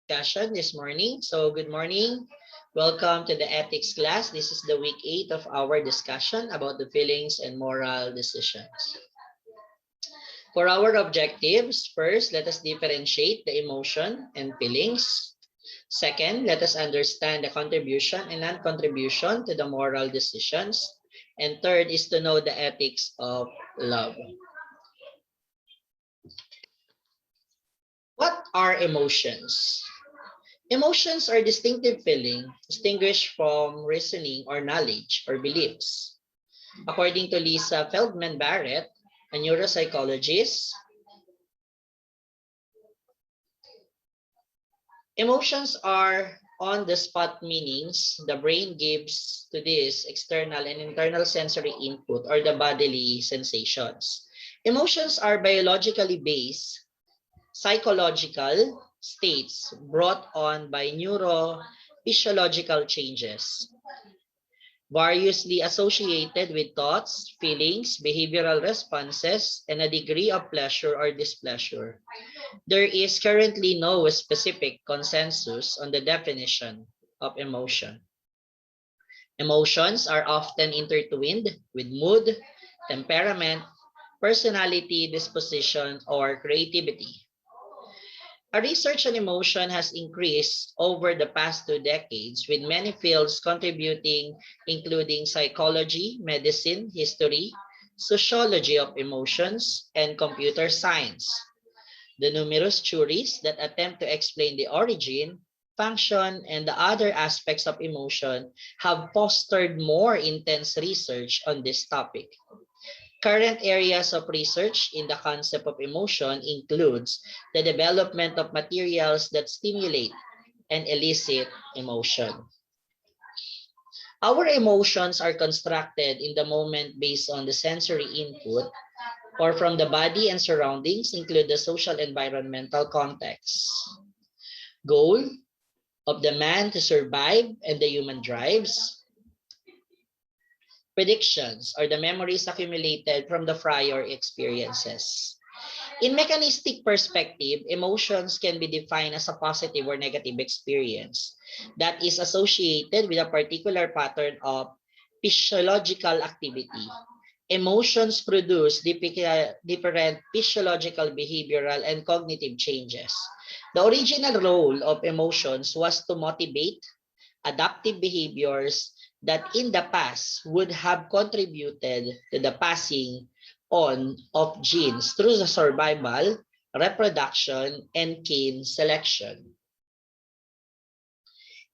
discussion this morning. So good morning. Welcome to the ethics class. This is the week 8 of our discussion about the feelings and moral decisions. For our objectives, first, let us differentiate the emotion and feelings. Second, let us understand the contribution and non-contribution to the moral decisions. And third is to know the ethics of love. What are emotions? Emotions are distinctive feeling distinguished from reasoning or knowledge or beliefs. According to Lisa Feldman Barrett, a neuropsychologist, emotions are on-the-spot meanings the brain gives to this external and internal sensory input or the bodily sensations. Emotions are biologically based psychological states brought on by neurophysiological changes, variously associated with thoughts, feelings, behavioral responses, and a degree of pleasure or displeasure. There is currently no specific consensus on the definition of emotion. Emotions are often intertwined with mood, temperament, personality, disposition, or creativity. Our research on emotion has increased over the past 2 decades, with many fields contributing, including psychology, medicine, history, sociology of emotions, and computer science. The numerous theories that attempt to explain the origin, function, and the other aspects of emotion have fostered more intense research on this topic. Current areas of research in the concept of emotion includes the development of materials that stimulate and elicit emotion. Our emotions are constructed in the moment based on the sensory input or from the body and surroundings include the social environmental context. Goal of the man to survive and the human drives. Predictions are the memories accumulated from the prior experiences. In mechanistic perspective, emotions can be defined as a positive or negative experience that is associated with a particular pattern of physiological activity. Emotions produce different physiological, behavioral, and cognitive changes. The original role of emotions was to motivate adaptive behaviors that in the past would have contributed to the passing on of genes through the survival, reproduction, and kin selection.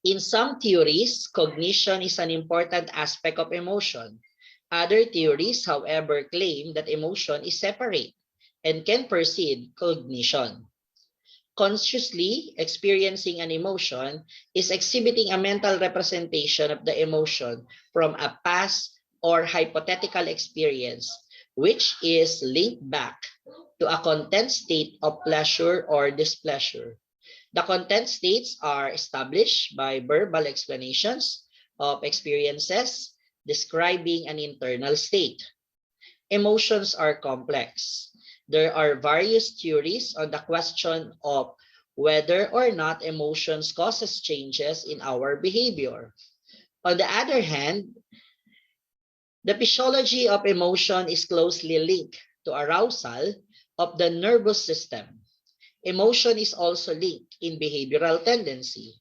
In some theories, cognition is an important aspect of emotion. Other theories, however, claim that emotion is separate and can precede cognition. Consciously experiencing an emotion is exhibiting a mental representation of the emotion from a past or hypothetical experience, which is linked back to a content state of pleasure or displeasure. The content states are established by verbal explanations of experiences describing an internal state. Emotions are complex. There are various theories on the question of whether or not emotions causes changes in our behavior. On the other hand, the physiology of emotion is closely linked to arousal of the nervous system. Emotion is also linked in behavioral tendency.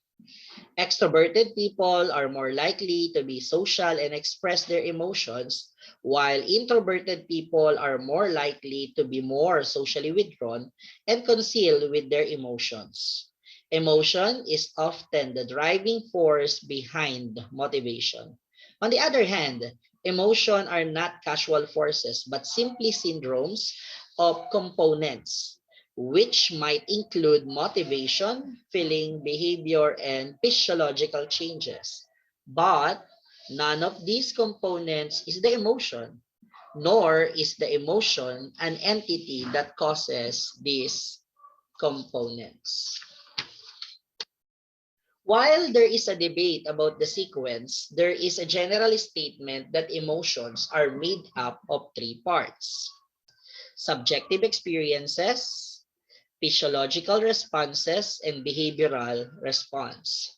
Extroverted people are more likely to be social and express their emotions, while introverted people are more likely to be more socially withdrawn and conceal with their emotions. Emotion is often the driving force behind motivation. On the other hand, emotion are not casual forces but simply syndromes of components which might include motivation, feeling, behavior, and physiological changes. But none of these components is the emotion, nor is the emotion an entity that causes these components. While there is a debate about the sequence, there is a general statement that emotions are made up of three parts: subjective experiences, Physiological responses and behavioral response.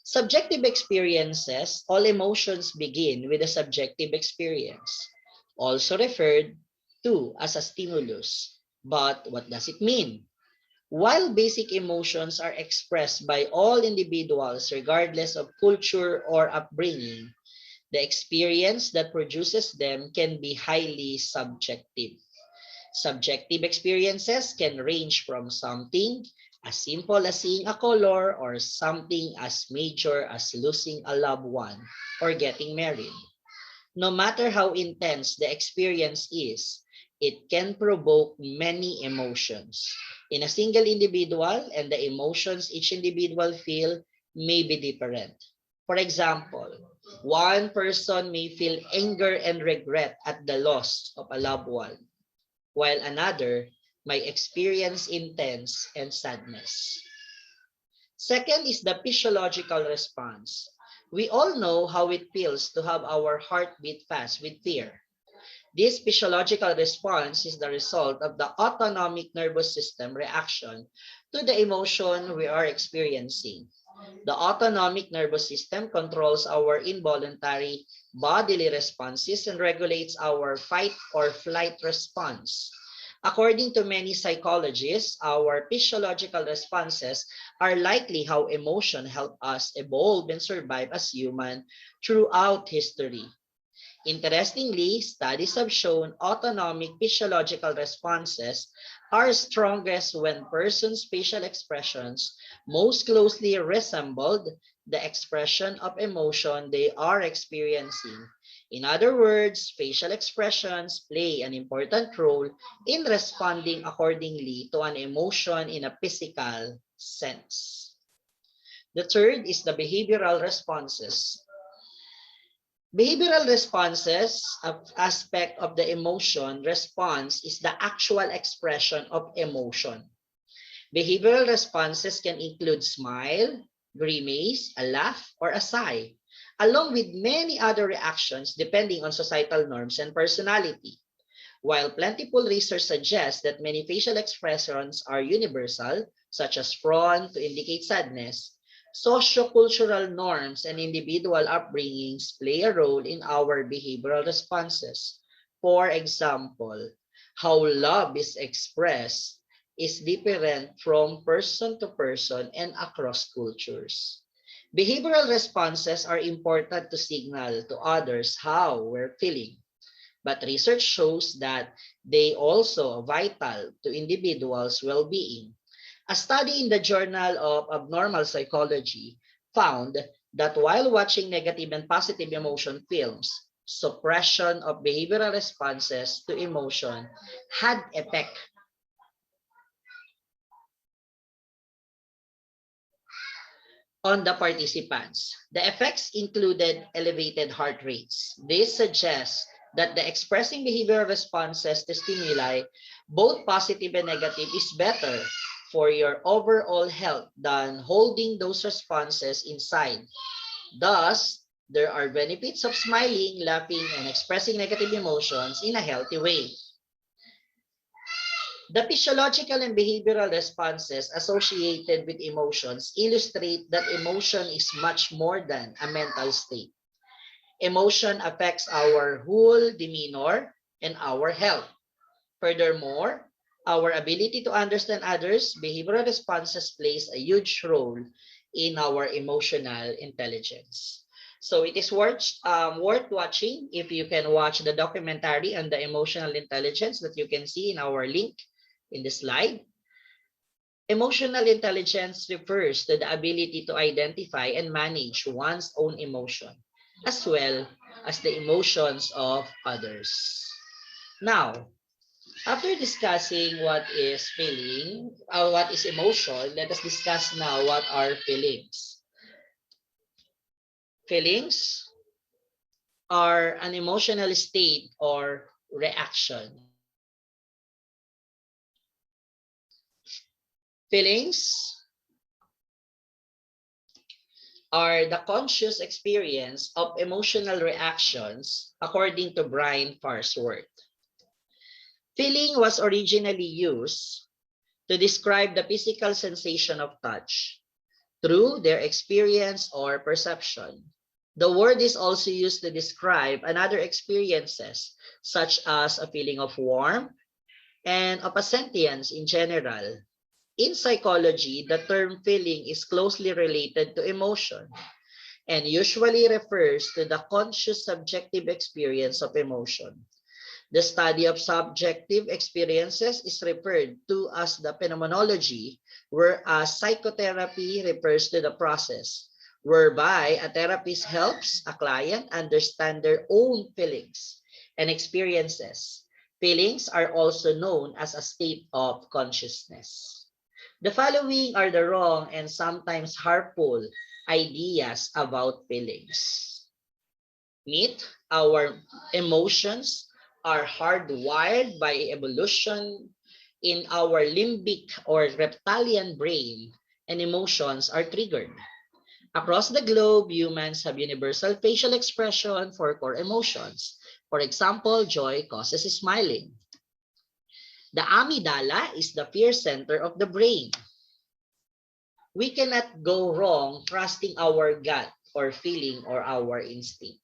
Subjective experiences, all emotions begin with a subjective experience, also referred to as a stimulus. But what does it mean? While basic emotions are expressed by all individuals regardless of culture or upbringing, the experience that produces them can be highly subjective. Subjective experiences can range from something as simple as seeing a color or something as major as losing a loved one or getting married. No matter how intense the experience is, it can provoke many emotions in a single individual, and the emotions each individual feel may be different. For example, one person may feel anger and regret at the loss of a loved one, while another might experience intense and sadness. Second is the physiological response. We all know how it feels to have our heart beat fast with fear. This physiological response is the result of the autonomic nervous system reaction to the emotion we are experiencing. The autonomic nervous system controls our involuntary bodily responses and regulates our fight or flight response. According to many psychologists, our physiological responses are likely how emotion help us evolve and survive as human throughout history. Interestingly, studies have shown autonomic physiological responses are strongest when persons' facial expressions most closely resembled the expression of emotion they are experiencing. In other words, facial expressions play an important role in responding accordingly to an emotion in a physical sense. The third is the behavioral responses. Behavioral responses aspect of the emotion response is the actual expression of emotion. Behavioral responses can include smile, grimace, a laugh, or a sigh, along with many other reactions depending on societal norms and personality. While plentiful research suggests that many facial expressions are universal, such as frown to indicate sadness, sociocultural norms and individual upbringings play a role in our behavioral responses. For example, how love is expressed is different from person to person and across cultures. Behavioral responses are important to signal to others how we're feeling, but research shows that they also vital to individuals' well-being. A study in the Journal of Abnormal Psychology found that while watching negative and positive emotion films, suppression of behavioral responses to emotion had effect on the participants. The effects included elevated heart rates. This suggests that the expressing behavioral responses to stimuli, both positive and negative, is better for your overall health than holding those responses inside. Thus, there are benefits of smiling, laughing, and expressing negative emotions in a healthy way. The physiological and behavioral responses associated with emotions illustrate that emotion is much more than a mental state. Emotion affects our whole demeanor and our health. Furthermore, our ability to understand others, behavioral responses plays a huge role in our emotional intelligence. So it is worth watching if you can watch the documentary on the emotional intelligence that you can see in our link in the slide. Emotional intelligence refers to the ability to identify and manage one's own emotion, as well as the emotions of others. Now, after discussing what is feeling, what is emotion, let us discuss now what are feelings. Feelings are an emotional state or reaction. Feelings are the conscious experience of emotional reactions according to Brian Farnsworth. Feeling was originally used to describe the physical sensation of touch through their experience or perception. The word is also used to describe another experiences, such as a feeling of warmth and of a sentience in general. In psychology, the term feeling is closely related to emotion and usually refers to the conscious subjective experience of emotion. The study of subjective experiences is referred to as the phenomenology, whereas psychotherapy refers to the process whereby a therapist helps a client understand their own feelings and experiences. Feelings are also known as a state of consciousness. The following are the wrong and sometimes harmful ideas about feelings. Myth: our emotions are hardwired by evolution in our limbic or reptilian brain, and emotions are triggered. Across the globe, humans have universal facial expression for core emotions. For example, joy causes smiling. The amygdala is the fear center of the brain. We cannot go wrong trusting our gut or feeling or our instinct.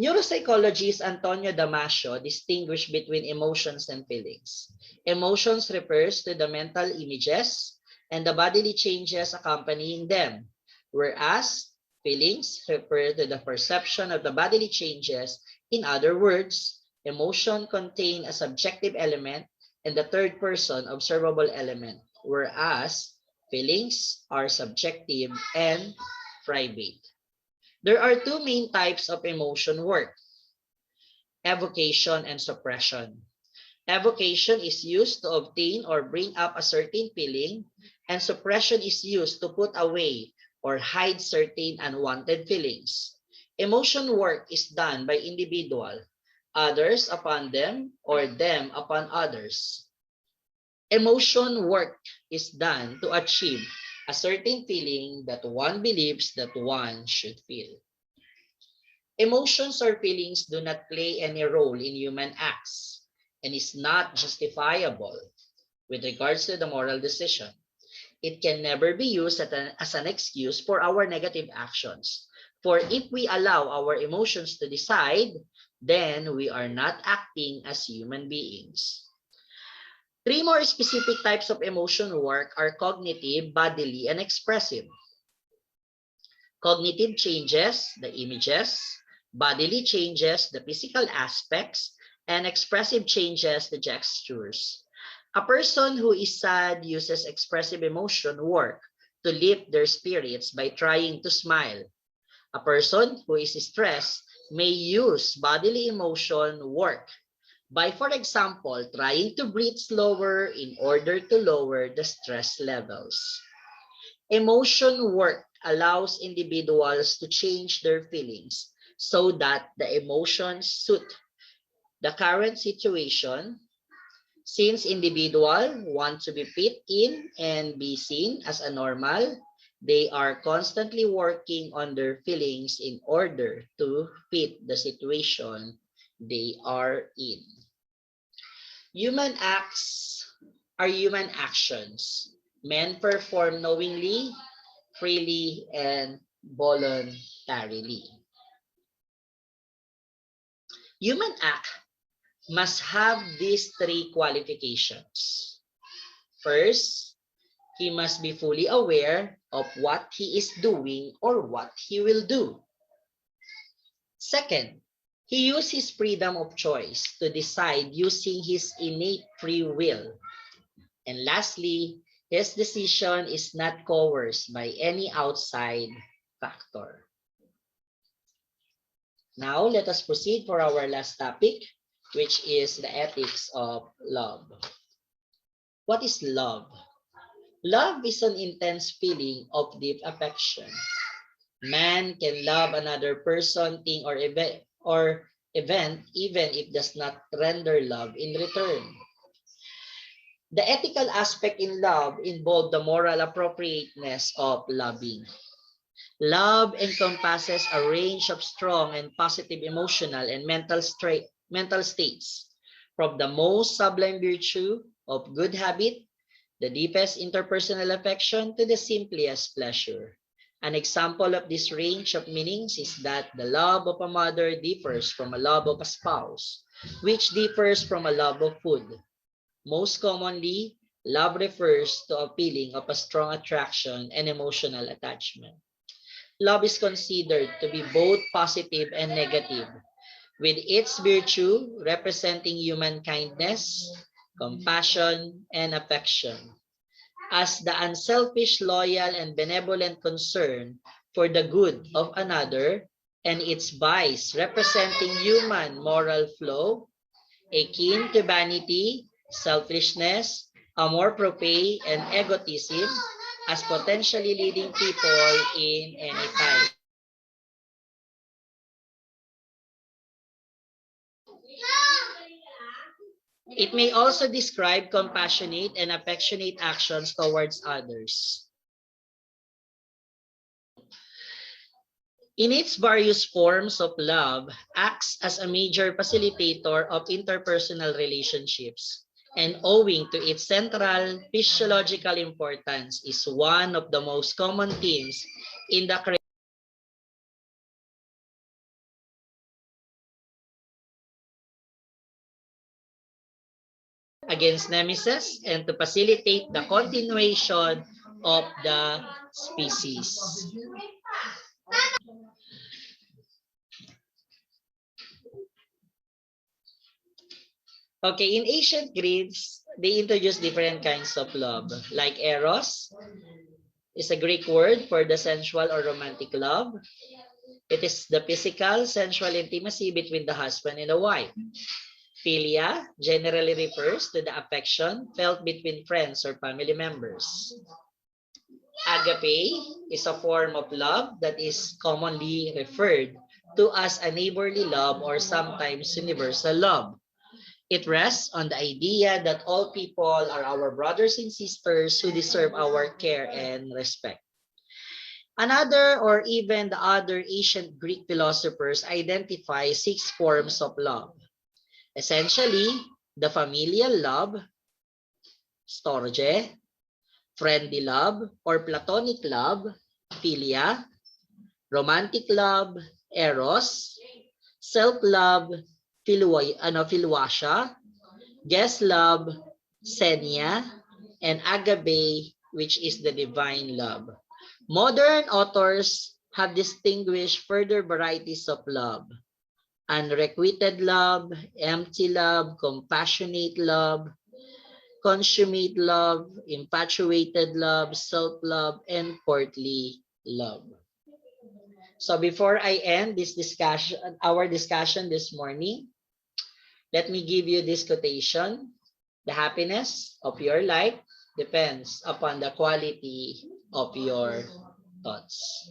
Neuropsychologist Antonio Damasio distinguished between emotions and feelings. Emotions refers to the mental images and the bodily changes accompanying them, whereas feelings refer to the perception of the bodily changes. In other words, emotion contain a subjective element and the third person observable element, whereas feelings are subjective and private. There are two main types of emotion work: evocation and suppression. Evocation is used to obtain or bring up a certain feeling, and suppression is used to put away or hide certain unwanted feelings. Emotion work is done by individual, others upon them, or them upon others. Emotion work is done to achieve a certain feeling that one believes that one should feel. Emotions or feelings do not play any role in human acts and is not justifiable with regards to the moral decision. It can never be used as an excuse for our negative actions. For if we allow our emotions to decide, then we are not acting as human beings. Three more specific types of emotion work are cognitive, bodily, and expressive. Cognitive changes, the images; bodily changes, the physical aspects; and expressive changes, the gestures. A person who is sad uses expressive emotion work to lift their spirits by trying to smile. A person who is stressed may use bodily emotion work by, for example, trying to breathe slower in order to lower the stress levels. Emotion work allows individuals to change their feelings so that the emotions suit the current situation. Since individuals want to be fit in and be seen as a normal, they are constantly working on their feelings in order to fit the situation they are in. Human acts are human actions. Men perform knowingly, freely, and voluntarily. Human act must have these three qualifications. First, he must be fully aware of what he is doing or what he will do. Second, he uses his freedom of choice to decide using his innate free will. And lastly, his decision is not coerced by any outside factor. Now, let us proceed for our last topic, which is the ethics of love. What is love? Love is an intense feeling of deep affection. Man can love another person, thing, or event even if does not render love in return. The ethical aspect in love involve the moral appropriateness of loving. Love encompasses a range of strong and positive emotional and mental states, from the most sublime virtue of good habit the deepest interpersonal affection to the simplest pleasure. An example of this range of meanings is that the love of a mother differs from a love of a spouse, which differs from a love of food. Most commonly, love refers to a feeling of a strong attraction and emotional attachment. Love is considered to be both positive and negative, with its virtue representing human kindness, compassion, and affection, as the unselfish, loyal, and benevolent concern for the good of another, and its vice representing human moral flow, akin to vanity, selfishness, amor propre, and egotism, as potentially leading people in any type. It may also describe compassionate and affectionate actions towards others. In its various forms of love, acts as a major facilitator of interpersonal relationships, and owing to its central physiological importance, is one of the most common themes in the against nemesis and to facilitate the continuation of the species. Okay, in ancient Greece, they introduced different kinds of love, like eros is a Greek word for the sensual or romantic love. It is the physical, sensual intimacy between the husband and the wife. Philia generally refers to the affection felt between friends or family members. Agape is a form of love that is commonly referred to as a neighborly love or sometimes universal love. It rests on the idea that all people are our brothers and sisters who deserve our care and respect. Another or even the other ancient Greek philosophers identify six forms of love. Essentially, the familial love, storge, friendly love or platonic love, philia, romantic love, eros, self-love, philuasha, guest love, xenia, and agape, which is the divine love. Modern authors have distinguished further varieties of love: unrequited love, empty love, compassionate love, consummate love, infatuated love, self-love, and courtly love. So before I end this discussion, our discussion this morning, let me give you this quotation. The happiness of your life depends upon the quality of your thoughts.